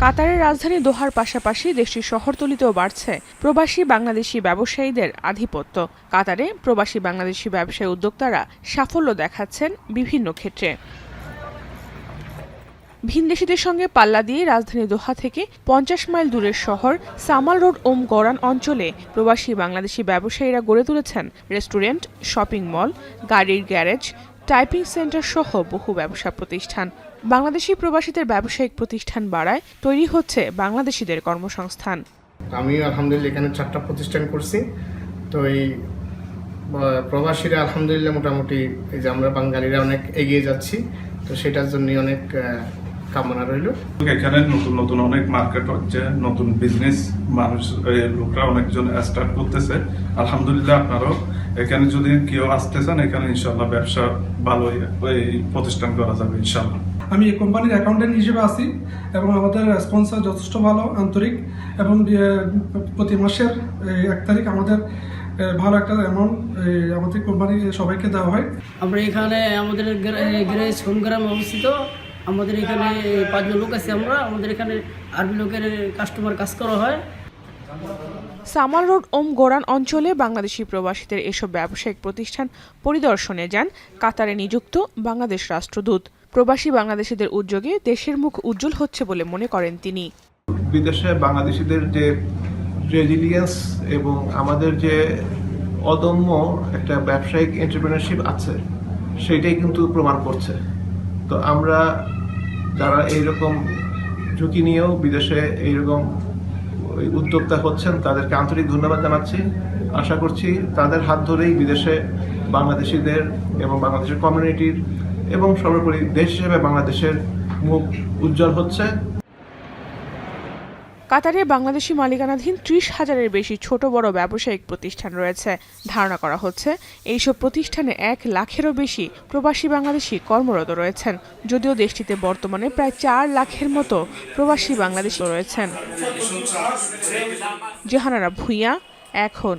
কাতারের রাজধানী দোহার পাশাপাশি দেশটির শহরতলিতেও বাড়ছে প্রবাসী বাংলাদেশি ব্যবসায়ীদের আধিপত্য। কাতারে প্রবাসী বাংলাদেশি ব্যবসায়ী উদ্যোক্তারা সাফল্য দেখাচ্ছেন বিভিন্ন ক্ষেত্রে। ভিনদেশীদের সঙ্গে পাল্লা দিয়ে রাজধানী দোহা থেকে 50 মাইল দূরের শহর সামাল রোড গোরান অঞ্চলে প্রবাসী বাংলাদেশি ব্যবসায়ীরা গড়ে তুলেছেন রেস্টুরেন্ট, শপিং মল, গাড়ির গ্যারেজ, টাইপিং সেন্টার সহ বহু ব্যবসা প্রতিষ্ঠান। বাংলাদেশি প্রবাসীদের ব্যবসায়িক প্রতিষ্ঠান বাড়ায় তৈরি হচ্ছে বাংলাদেশিদের কর্মসংস্থান। আমি আলহামদুলিল্লাহ এখানে 4টা প্রতিষ্ঠান করছি। তো এই প্রবাসীরা আলহামদুলিল্লাহ মোটামুটি এই যে আমরা বাঙালিরা অনেক এগিয়ে যাচ্ছি, তো সেটার জন্য অনেক কামনা রইল। এখানে নতুন নতুন অনেক মার্কেট হচ্ছে, নতুন বিজনেস মানুষ লোকরা অনেকজন স্টার্ট করতেছে। আলহামদুলিল্লাহ আপনারাও এখানে যদি কেউ আসতেছেন, এখানে ইনশাল্লাহ ব্যবসা ভালো প্রতিষ্ঠান করা যাবে ইনশাল্লাহ। আমি এই কোম্পানির অ্যাকাউন্টেন্ট হিসেবে আছি এবং আমাদের রেসপন্সার যথেষ্ট ভালো, আন্তরিক এবং প্রতি মাসের 1 তারিখ আমাদের ভালো একটা অ্যামাউন্ট আমাদের কোম্পানি সবাইকে দেওয়া হয়। আমরা এখানে আমাদের গ্যারেজ হোমগ্রামে অবস্থিত। আমাদের এখানে 5 জন লোক আছে। আমাদের এখানে আরবি লোকের কাস্টমার কাজ করা হয়। সামাল রোড গোরান অঞ্চলে বাংলাদেশি প্রবাসীদের এসব ব্যবসায়িক প্রতিষ্ঠান পরিদর্শনে যান কাতারে নিযুক্ত বাংলাদেশ রাষ্ট্রদূত। প্রবাসী বাংলাদেশিদের উদ্যোগে দেশের মুখ উজ্জ্বল হচ্ছে বলে মনে করেন তিনি। বিদেশে বাংলাদেশিদের যে রেজিলিয়েন্স এবং আমাদের যে অদম্য একটা ব্যবসায়িক এন্টারপ্রেনারশিপ আছে, সেটাই কিন্তু প্রমাণ করছে। তো আমরা যারা এইরকম ঝুঁকি নিয়েও বিদেশে এইরকম উদ্যোক্তা হচ্ছেন, তাদেরকে আন্তরিক ধন্যবাদ জানাচ্ছি। আশা করছি তাদের হাত ধরেই বিদেশে বাংলাদেশিদের এবং বাংলাদেশের কমিউনিটির এবং সর্বোপরি দেশ হিসেবে বাংলাদেশের মুখ উজ্জ্বল হচ্ছে। কাতারে বাংলাদেশি মালিকানাধীন 30,000-এর বেশি ছোট বড় ব্যবসায়িক প্রতিষ্ঠান রয়েছে। ধারণা করা হচ্ছে এইসব প্রতিষ্ঠানে 1 লাখেরও বেশি প্রবাসী বাংলাদেশি কর্মরত রয়েছেন, যদিও দেশটিতে বর্তমানে প্রায় 4 লাখের মতো প্রবাসী বাংলাদেশি রয়েছেন। জাহানারা ভুঁইয়া, এখন।